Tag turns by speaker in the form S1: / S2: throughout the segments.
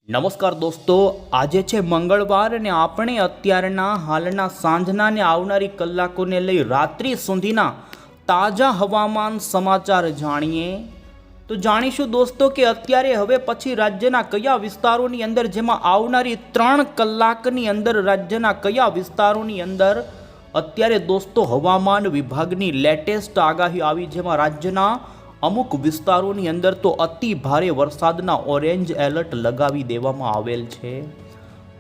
S1: નમસ્કાર દોસ્તો, આજે છે મંગળવાર અને આપણે અત્યારના હાલના સાંજના ને આવનારી કલાકોને લઈ રાત્રિ સુધીના તાજા હવામાન સમાચાર જાણીએ. તો જાણીશું દોસ્તો કે અત્યારે હવે પછી રાજ્યના કયા વિસ્તારોની અંદર, જેમાં આવનારી 3 કલાકની અંદર રાજ્યના કયા વિસ્તારોની અંદર અત્યારે દોસ્તો હવામાન વિભાગની લેટેસ્ટ આગાહી આવી, જેમાં રાજ્યના અમુક વિસ્તારોની અંદર તો અતિ ભારે વરસાદના ઓરેન્જ એલર્ટ લગાવી દેવામાં આવેલ છે.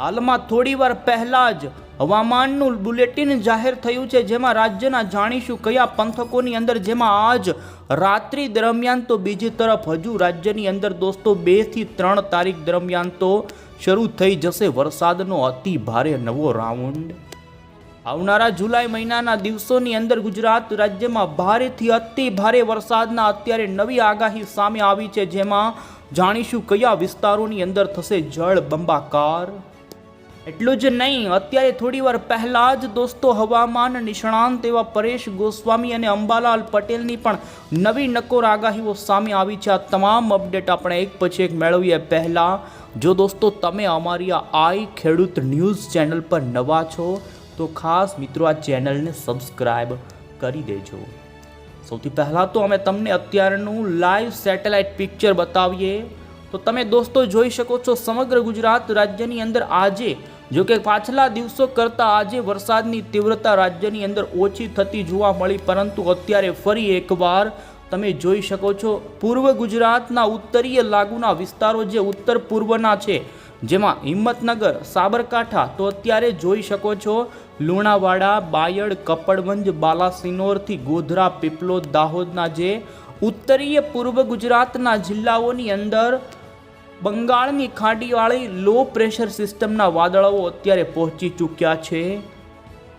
S1: હાલમાં થોડીવાર પહેલા જ હવામાનનું બુલેટિન જાહેર થયું છે, જેમાં રાજ્યના જાણીશું કયા પંથકોની અંદર, જેમાં આજ રાત્રિ દરમિયાન તો બીજી તરફ હજુ રાજ્યની અંદર દોસ્તો 2 થી 3 તારીખ દરમિયાન તો શરૂ થઈ જશે વરસાદનો અતિ ભારે નવો રાઉન્ડ. આવનારા જુલાઈ મહિનાના દિવસોની અંદર ગુજરાત રાજ્યમાં ભારેથી અતિ ભારે વરસાદના અત્યારે નવી આગાહી સામે આવી છે, જેમાં જાણીશું કયા વિસ્તારોની અંદર થશે જળ બંબાકાર. એટલું જ નહીં, અત્યારે થોડીવાર પહેલા જ દોસ્તો હવામાન નિષ્ણાંત એવા પરેશ ગોસ્વામી અને અંબાલાલ પટેલની પણ નવી નકોર આગાહીઓ સામે આવી છે. આ તમામ અપડેટ આપણે એક પછી એક મેળવીએ. પહેલા જો દોસ્તો તમે અમારી આ આઈ ખેડૂત ન્યૂઝ ચેનલ પર નવા છો તો ખાસ મિત્રો આ ચેનલને સબસ્ક્રાઇબ કરી દેજો. સૌથી પહેલાં તો અમે તમને અત્યારનું લાઈવ સેટેલાઇટ પિક્ચર બતાવીએ. તો તમે દોસ્તો જોઈ શકો છો સમગ્ર ગુજરાત રાજ્યની અંદર આજે, જો કે પાછલા દિવસો કરતાં આજે વરસાદની તીવ્રતા રાજ્યની અંદર ઓછી થતી જોવા મળી, પરંતુ અત્યારે ફરી એકવાર તમે જોઈ શકો છો પૂર્વ ગુજરાતના ઉત્તરીય લાગુના વિસ્તારો જે ઉત્તર પૂર્વના છે, જેમાં હિંમતનગર, સાબરકાંઠા, તો અત્યારે જોઈ શકો છો લુણાવાડા, બાયડ, કપડવંજ, બાલાસિનોરથી ગોધરા, પીપલોદ, દાહોદના જે ઉત્તરીય પૂર્વ ગુજરાતના જિલ્લાઓની અંદર બંગાળની ખાડીવાળી લો પ્રેશર સિસ્ટમના વાદળાઓ અત્યારે પહોંચી ચૂક્યા છે.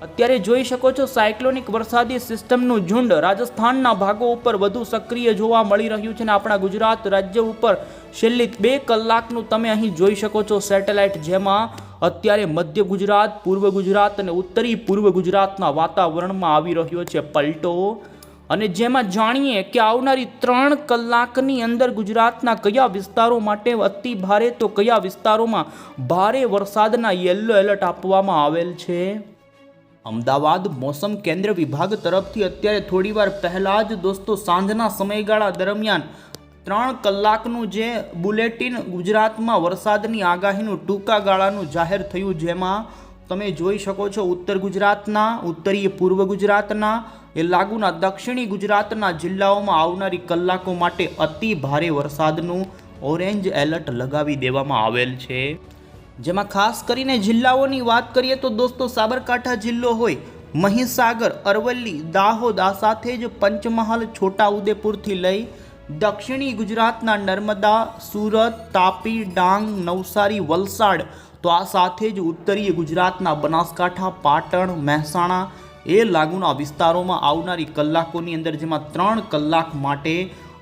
S1: અત્યારે જોઈ શકો છો સાયક્લોનિક વરસાદી સિસ્ટમનું ઝુંડ રાજસ્થાનના ભાગો ઉપર વધુ સક્રિય જોવા મળી રહ્યું છે અને આપણા ગુજરાત રાજ્ય ઉપર છેલ્લી 2 કલાકનું તમે અહીં જોઈ શકો છો સેટેલાઇટ, જેમાં અત્યારે મધ્ય ગુજરાત, પૂર્વ ગુજરાત અને ઉત્તરી પૂર્વ ગુજરાતના વાતાવરણમાં આવી રહ્યો છે પલટો. અને જેમાં જાણીએ કે આવનારી 3 કલાકની અંદર ગુજરાતના કયા વિસ્તારો માટે અતિ ભારે તો કયા વિસ્તારોમાં ભારે વરસાદના યલો એલર્ટ આપવામાં આવેલ છે. અમદાવાદ મોસમ કેન્દ્ર વિભાગ તરફથી અત્યારે થોડીવાર પહેલા જ દોસ્તો સાંજના સમયગાળા દરમિયાન 3 કલાકનું જે બુલેટિન ગુજરાતમાં વરસાદની આગાહીનું ટૂંકા ગાળાનું જાહેર થયું, જેમાં તમે જોઈ શકો છો ઉત્તર ગુજરાતના, ઉત્તરીય પૂર્વ ગુજરાતના એ લાગુના દક્ષિણી ગુજરાતના જિલ્લાઓમાં આવનારી કલાકો માટે અતિ ભારે વરસાદનું ઓરેન્જ એલર્ટ લગાવી દેવામાં આવેલ છે. જેમાં ખાસ કરીને જિલ્લાઓની વાત કરીએ તો દોસ્તો સાબરકાંઠા જિલ્લો હોય, મહીસાગર, અરવલ્લી, દાહોદ, આ સાથે જ પંચમહાલ, છોટાઉદેપુરથી લઈ દક્ષિણી ગુજરાતના નર્મદા, સુરત, તાપી, ડાંગ, નવસારી, વલસાડ, તો આ સાથે જ ઉત્તરીય ગુજરાતના બનાસકાંઠા, પાટણ, મહેસાણા એ લાગુના વિસ્તારોમાં આવનારી કલાકોની અંદર, જેમાં 3 કલાક માટે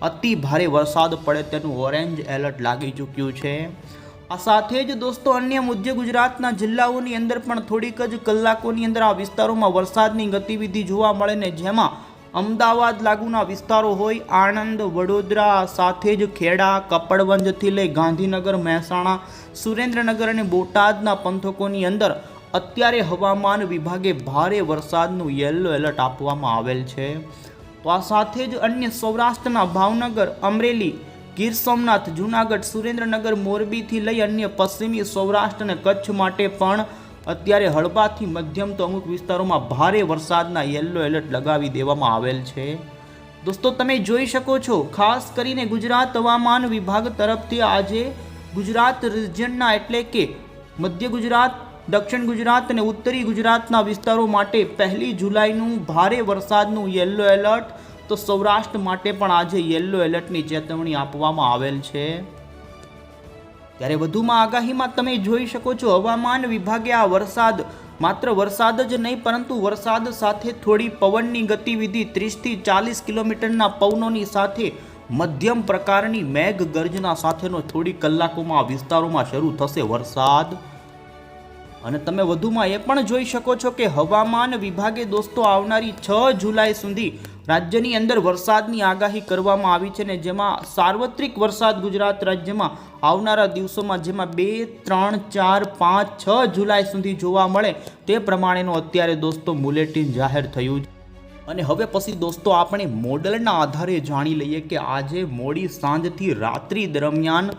S1: અતિ ભારે વરસાદ પડે તેનું ઓરેન્જ એલર્ટ લાગી ચૂક્યું છે. આ સાથે જ દોસ્તો અન્ય મધ્ય ગુજરાતના જિલ્લાઓની અંદર પણ થોડીક જ કલાકોની અંદર આ વિસ્તારોમાં વરસાદની ગતિવિધિ જોવા મળે ને, જેમાં અમદાવાદ લાગુના વિસ્તારો હોય, આણંદ, વડોદરા, સાથે જ ખેડા, કપડવંજથી લઈ ગાંધીનગર, મહેસાણા, સુરેન્દ્રનગર અને બોટાદના પંથકોની અંદર અત્યારે હવામાન વિભાગે ભારે વરસાદનું યલો એલર્ટ આપવામાં આવેલ છે. તો આ સાથે જ અન્ય સૌરાષ્ટ્રના ભાવનગર, અમરેલી, ગીર સોમનાથ, જૂનાગઢ, સુરેન્દ્રનગર, મોરબીથી લઈ અન્ય પશ્ચિમી સૌરાષ્ટ્ર અને કચ્છ માટે પણ અત્યારે હળવાથી મધ્યમ તો અમુક વિસ્તારોમાં ભારે વરસાદના યલો એલર્ટ લગાવી દેવામાં આવેલ છે. દોસ્તો તમે જોઈ શકો છો ખાસ કરીને ગુજરાત હવામાન વિભાગ તરફથી આજે ગુજરાત રિજનના એટલે કે મધ્ય ગુજરાત, દક્ષિણ ગુજરાત અને ઉત્તરી ગુજરાતના વિસ્તારો માટે 1 જુલાઈનું ભારે વરસાદનું યલો એલર્ટ, તો સૌરાષ્ટ્ર માટે પણ આજે યલો એલર્ટની ચેતવણી આપવામાં આવેલ છે. ત્યારે વધુમાં આગાહીમાં તમે જોઈ શકો છો હવામાન વિભાગે આ વરસાદ, માત્ર વરસાદ જ નહીં પરંતુ વરસાદ સાથે થોડી પવનની ગતિવિધિ 30 થી 40 કિલોમીટરના પવનોની સાથે મધ્યમ પ્રકારની મેઘ ગર્જના સાથેનો થોડી કલાકોમાં આ વિસ્તારોમાં શરૂ થશે વરસાદ. અને તમે વધુમાં એ પણ જોઈ શકો છો કે હવામાન વિભાગે દોસ્તો આવનારી 6 જુલાઈ સુધી રાજ્યની અંદર વરસાદની આગાહી કરવામાં આવી છે ને જેમાં સાર્વત્રિક વરસાદ ગુજરાત રાજ્યમાં આવનારા દિવસોમાં જેમાં 2, 3, 4, 5, 6 જુલાઈ સુધી જોવા મળે તે પ્રમાણેનું અત્યારે દોસ્તો બુલેટિન જાહેર થયું છે. અને હવે પછી દોસ્તો આપણે મોડલના આધારે જાણી લઈએ કે આજે મોડી સાંજથી રાત્રિ દરમિયાન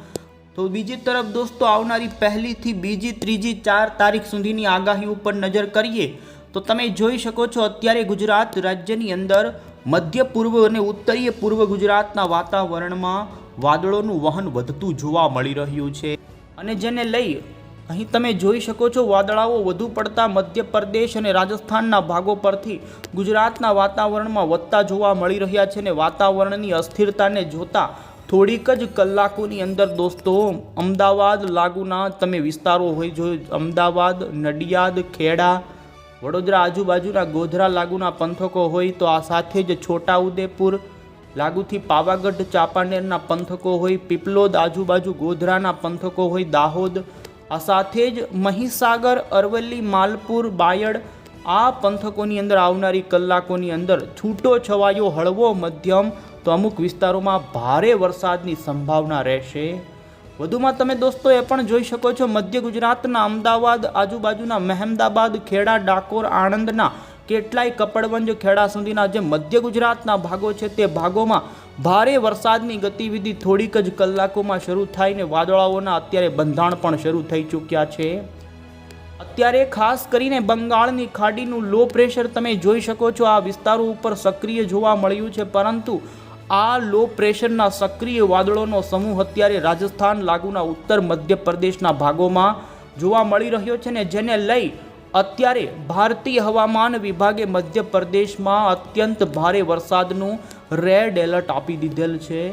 S1: તો બીજી તરફ દોસ્તો આવનારી 1લી થી 2જી, 3જી, 4 તારીખ સુધીની આગાહી ઉપર નજર કરીએ તો તમે જોઈ શકો છો અત્યારે ગુજરાત રાજ્યની અંદર મધ્ય પૂર્વ અને ઉત્તરીય પૂર્વ ગુજરાતના વાતાવરણમાં વાદળોનું વહન વધતું જોવા મળી રહ્યું છે અને જેને લઈ અહીં તમે જોઈ શકો છો વાદળાઓ વધુ પડતા મધ્યપ્રદેશ અને રાજસ્થાનના ભાગો પરથી ગુજરાતના વાતાવરણમાં વધતા જોવા મળી રહ્યા છે અને વાતાવરણની અસ્થિરતાને જોતા થોડીક જ કલાકોની અંદર દોસ્તો અમદાવાદ લાગુના તમે વિસ્તારો હોય જો અમદાવાદ, નડિયાદ, ખેડા, વડોદરા આજુબાજુના ગોધરા લાગુના પંથકો હોય તો આ સાથે જ છોટાઉદેપુર લાગુથી પાવાગઢ ચાંપાનેરના પંથકો હોય, પીપલોદ આજુબાજુ ગોધરાના પંથકો હોય, દાહોદ આ સાથે જ મહીસાગર, અરવલ્લી, માલપુર, બાયડ આ પંથકોની અંદર આવનારી કલાકોની અંદર છૂટો છવાયો હળવો મધ્યમ તો અમુક વિસ્તારોમાં ભારે વરસાદની સંભાવના રહેશે. વધુમાં તમે દોસ્તો એ પણ જોઈ શકો છો મધ્ય ગુજરાતના અમદાવાદ આજુબાજુના મહેમદાબાદ, ખેડા, ડાકોર, આણંદના કેટલાય કપડવંજ, ખેડા સુધીના જે મધ્ય ગુજરાતના ભાગો છે તે ભાગોમાં ભારે વરસાદની ગતિવિધિ થોડીક જ કલાકોમાં શરૂ થાય ને વાદળાઓના અત્યારે બંધાણ પણ શરૂ થઈ ચૂક્યા છે. અત્યારે ખાસ કરીને બંગાળની ખાડીનું લો પ્રેશર તમે જોઈ શકો છો આ વિસ્તારો ઉપર સક્રિય જોવા મળ્યું છે પરંતુ આ લો પ્રેશરના સક્રિય વાદળોનો સમૂહ અત્યારે રાજસ્થાન લાગુના ઉત્તર મધ્યપ્રદેશના ભાગોમાં જોવા મળી રહ્યો છે ને જેને લઈ અત્યારે ભારતીય હવામાન વિભાગે મધ્યપ્રદેશમાં અત્યંત ભારે વરસાદનું રેડ એલર્ટ આપી દીધેલ છે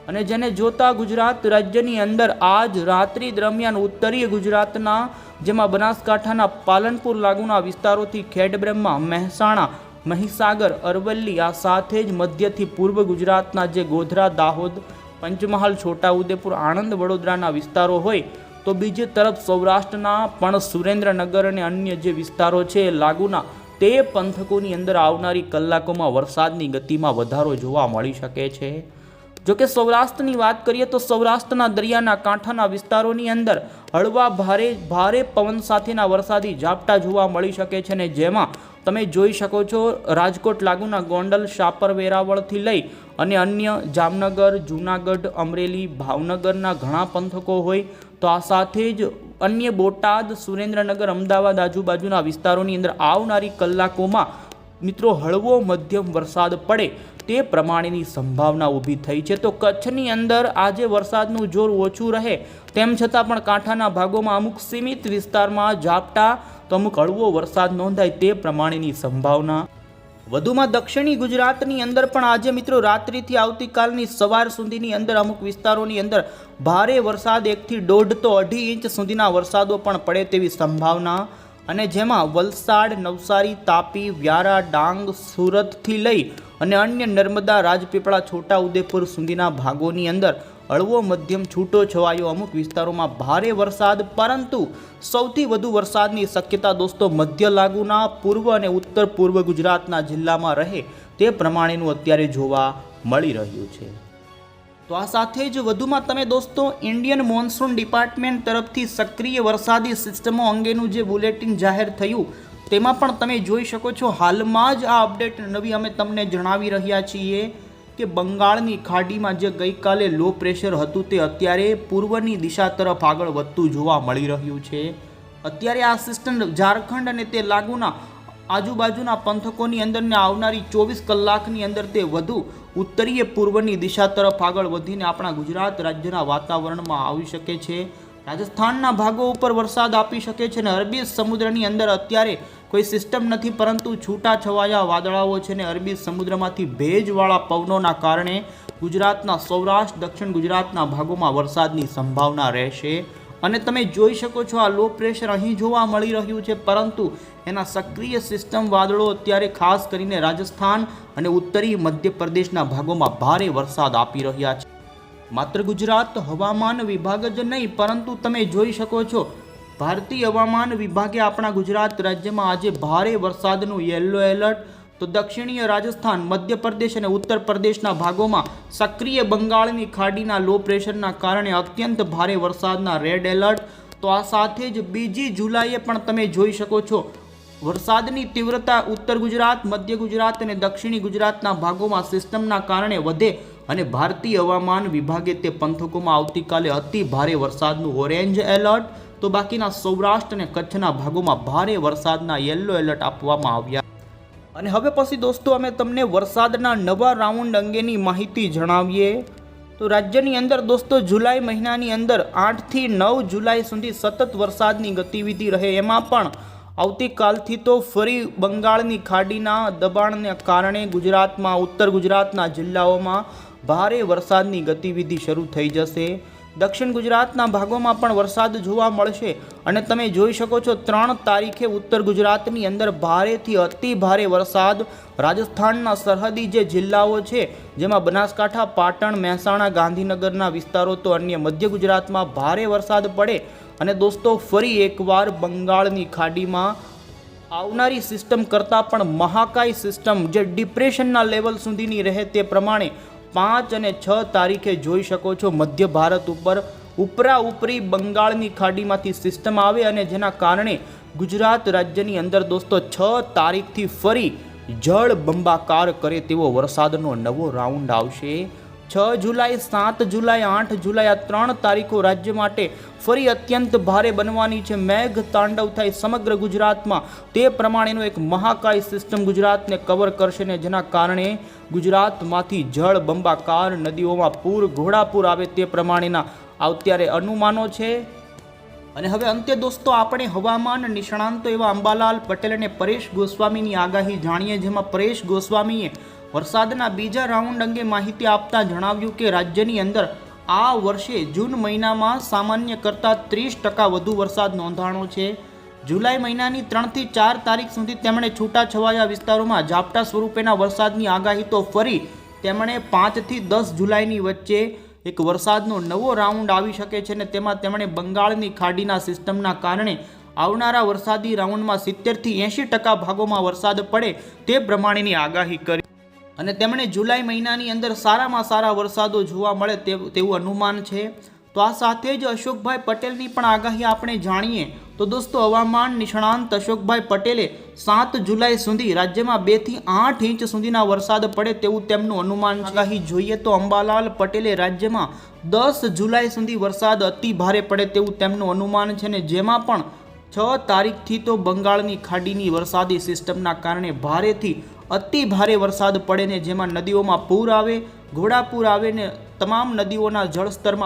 S1: અને જેને જોતા ગુજરાત રાજ્યની અંદર આજ રાત્રિ દરમિયાન ઉત્તરીય ગુજરાતના જેમાં બનાસકાંઠાના પાલનપુર લાગુના વિસ્તારોથી ખેડબ્રહ્મા, મહેસાણા, મહીસાગર, અરવલ્લી આ સાથે જ મધ્યથી પૂર્વ ગુજરાતના જે ગોધરા, દાહોદ, પંચમહાલ, છોટાઉદેપુર, આણંદ, વડોદરાના વિસ્તારો હોય તો બીજી તરફ સૌરાષ્ટ્રના પણ સુરેન્દ્રનગર અને અન્ય જે વિસ્તારો છે લાગુના તે પંથકોની અંદર આવનારી કલાકોમાં વરસાદની ગતિમાં વધારો જોવા મળી શકે છે. જોકે સૌરાષ્ટ્રની વાત કરીએ તો સૌરાષ્ટ્રના દરિયાના કાંઠાના વિસ્તારોની અંદર હળવા ભારે પવન સાથેના વરસાદી ઝાપટા જોવા મળી શકે છે ને જેમાં તમે જોઈ શકો છો રાજકોટ લાગુના ગોંડલ, શાપર, વેરાવળથી લઈ અને અન્ય જામનગર, જૂનાગઢ, અમરેલી, ભાવનગરના ઘણા પંથકો હોય તો આ સાથે જ અન્ય બોટાદ, સુરેન્દ્રનગર, અમદાવાદ આજુબાજુના વિસ્તારોની અંદર આવનારી કલાકોમાં મિત્રો હળવો મધ્યમ વરસાદ પડે તે પ્રમાણેની સંભાવના ઊભી થઈ છે. તો કચ્છની અંદર આજે વરસાદનું જોર ઓછું રહે તેમ છતાં પણ કાંઠાના ભાગોમાં અમુક સીમિત વિસ્તારમાં ઝાપટા તો અમુક હળવો વરસાદ નોંધાય તે પ્રમાણેની સંભાવના. વધુમાં દક્ષિણી ગુજરાતની અંદર પણ આજે મિત્રો રાત્રિથી આવતીકાલની સવાર સુધીની અંદર અમુક વિસ્તારોની અંદર ભારે વરસાદ 1 થી 1.5 તો 2.5 ઇંચ સુધીના વરસાદો પણ પડે તેવી સંભાવના અને જેમાં વલસાડ, નવસારી, તાપી, વ્યારા, ડાંગ, સુરતથી લઈ અને અન્ય નર્મદા, રાજપીપળા, છોટાઉદેપુર સુધીના ભાગોની અંદર હળવો મધ્યમ છૂટો છવાયો અમુક વિસ્તારોમાં ભારે વરસાદ પરંતુ સૌથી વધુ વરસાદની શક્યતા દોસ્તો મધ્ય લાગુના પૂર્વ અને ઉત્તર પૂર્વ ગુજરાતના જિલ્લામાં રહે તે પ્રમાણેનું અત્યારે જોવા મળી રહ્યું છે. તો આ સાથે જ વધુમાં તમે દોસ્તો ઇન્ડિયન મોન્સૂન ડિપાર્ટમેન્ટ તરફથી સક્રિય વરસાદી સિસ્ટમો અંગેનું જે બુલેટિન જાહેર થયું તેમાં પણ તમે જોઈ શકો છો હાલમાં જ આ અપડેટ નવી અમે તમને જણાવી રહ્યા છીએ કે બંગાળની ખાડીમાં જે ગઈકાલે લો પ્રેશર હતું તે અત્યારે પૂર્વની દિશા તરફ આગળ વધતું જોવા મળી રહ્યું છે. અત્યારે આ સિસ્ટમ ઝારખંડ અને તે લાગુના આજુબાજુના પંથકોની અંદરને આવનારી 24 કલાકની અંદર તે વધુ ઉત્તરીય પૂર્વની દિશા તરફ આગળ વધીને આપણા ગુજરાત રાજ્યના વાતાવરણમાં આવી શકે છે. રાજસ્થાનના ભાગો ઉપર વરસાદ આપી શકે છે અને અરબી સમુદ્રની અંદર અત્યારે કોઈ સિસ્ટમ નથી પરંતુ છૂટાછવાયા વાદળાઓ છે ને અરબી સમુદ્રમાંથી ભેજવાળા પવનોના કારણે ગુજરાતના સૌરાષ્ટ્ર, દક્ષિણ ગુજરાતના ભાગોમાં વરસાદની સંભાવના રહેશે અને તમે જોઈ શકો છો આ લો પ્રેશર અહીં જોવા મળી રહ્યું છે પરંતુ એના સક્રિય સિસ્ટમ વાદળો અત્યારે ખાસ કરીને રાજસ્થાન અને ઉત્તરી મધ્યપ્રદેશના ભાગોમાં ભારે વરસાદ આપી રહ્યા છે. માત્ર ગુજરાત હવામાન વિભાગ જ નહીં પરંતુ તમે જોઈ શકો છો ભારતીય હવામાન વિભાગે આપણા ગુજરાત રાજ્યમાં આજે ભારે વરસાદનું યલો એલર્ટ, તો દક્ષિણીય રાજસ્થાન, મધ્યપ્રદેશ અને ઉત્તર પ્રદેશના ભાગોમાં સક્રિય બંગાળની ખાડીના લો પ્રેશરના કારણે અત્યંત ભારે વરસાદના રેડ એલર્ટ. તો આ સાથે જ 2 જુલાઈએ પણ તમે જોઈ શકો છો વરસાદની તીવ્રતા ઉત્તર ગુજરાત, મધ્ય ગુજરાત અને દક્ષિણી ગુજરાતના ભાગોમાં સિસ્ટમના કારણે વધે અને ભારતીય હવામાન વિભાગે તે પંથકોમાં આવતીકાલે અતિ ભારે વરસાદનું ઓરેન્જ એલર્ટ, તો બાકીના સૌરાષ્ટ્ર અને કચ્છના ભાગોમાં ભારે વરસાદના યલો એલર્ટ આપવામાં આવ્યા. અને હવે પછી દોસ્તો અમે તમને વરસાદના નવા રાઉન્ડ અંગેની માહિતી જણાવીએ. તો રાજ્યની અંદર દોસ્તો જુલાઈ મહિનાની અંદર 8 થી 9 જુલાઈ સુધી સતત વરસાદની ગતિવિધિ રહે. એમાં પણ આવતીકાલથી તો ફરી બંગાળની ખાડીના દબાણને કારણે ગુજરાતમાં, ઉત્તર ગુજરાતના જિલ્લાઓમાં ભારે વરસાદની ગતિવિધિ શરૂ થઈ જશે. દક્ષિણ ગુજરાતના ભાગોમાં પણ વરસાદ જોવા મળશે અને તમે જોઈ શકો છો 3 તારીખે ઉત્તર ગુજરાતની અંદર ભારેથી અતિ ભારે વરસાદ. રાજસ્થાનના સરહદી જે જિલ્લાઓ છે જેમાં બનાસકાંઠા, પાટણ, મહેસાણા, ગાંધીનગરના વિસ્તારો, તો અન્ય મધ્ય ગુજરાતમાં ભારે વરસાદ પડે. અને દોસ્તો ફરી એકવાર બંગાળની ખાડીમાં આવનારી સિસ્ટમ કરતાં પણ મહાકાય સિસ્ટમ જે ડિપ્રેશનના લેવલ સુધીની રહે તે પ્રમાણે 5 અને 6 તારીખે જોઈ શકો છો મધ્ય ભારત ઉપર ઉપરી બંગાળની ખાડીમાંથી સિસ્ટમ આવે અને જેના કારણે ગુજરાત રાજ્યની અંદર દોસ્તો 6 તારીખથી ફરી જળ બંબાકાર કરે તેવો વરસાદનો નવો રાઉન્ડ આવશે. 6 જુલાઈ, 7 જુલાઈ, 8 જુલાઈ આ 3 તારીખો રાજ્ય માટે ફરી અત્યંત ભારે બનવાની છે. મેઘ તાંડવ થાય સમગ્ર ગુજરાતમાં તે પ્રમાણેનો એક મહાકાય સિસ્ટમ ગુજરાતને કવર કરશે ને જેના કારણે ગુજરાતમાંથી જળ બંબાકાર, નદીઓમાં પૂર, ઘોડાપૂર આવે તે પ્રમાણેના અત્યારે અનુમાનો છે. અને હવે અંતે દોસ્તો આપણે હવામાન નિષ્ણાંતો એવા અંબાલાલ પટેલ અને પરેશ ગોસ્વામીની આગાહી જાણીએ, જેમાં પરેશ ગોસ્વામીએ વરસાદના બીજા રાઉન્ડ અંગે માહિતી આપતા જણાવ્યું કે રાજ્યની અંદર આ વર્ષે જૂન મહિનામાં સામાન્ય કરતાં 30% વધુ વરસાદ નોંધાણો છે. જુલાઈ મહિનાની 3 થી 4 તારીખ સુધી તેમણે છૂટાછવાયા વિસ્તારોમાં ઝાપટા સ્વરૂપેના વરસાદની આગાહી, તો ફરી તેમણે 5 થી 10 જુલાઈની વચ્ચે એક વરસાદનો નવો રાઉન્ડ આવી શકે છે. અને તેમાં તેમણે બંગાળની ખાડીના સિસ્ટમના કારણે આવનારા વરસાદી રાઉન્ડમાં 70 થી 80% ભાગોમાં વરસાદ પડે તે પ્રમાણેની આગાહી કરી. અને તેમણે જુલાઈ મહિનાની અંદર સારામાં સારા વરસાદો જોવા મળે તેવું અનુમાન છે. તો આ સાથે જ અશોકભાઈ પટેલની પણ આગાહી આપણે જાણીએ. તો દોસ્તો હવામાન નિષ્ણાંત અશોકભાઈ પટેલે 7 જુલાઈ સુધી રાજ્યમાં 2 થી 8 ઇંચ સુધીના વરસાદ પડે તેવું તેમનું અનુમાન છે. આગાહી જોઈએ તો અંબાલાલ પટેલે રાજ્યમાં 10 જુલાઈ સુધી વરસાદ અતિ ભારે પડે તેવું તેમનું અનુમાન છે. ને જેમાં પણ 6 તારીખથી તો બંગાળની ખાડીની વરસાદી સિસ્ટમના કારણે ભારેથી અતિ ભારે વરસાદ પડે ને જેમાં નદીઓમાં પૂર આવે, ઘોડાપૂર આવે ને તમામ નદીઓના જળસ્તરમાં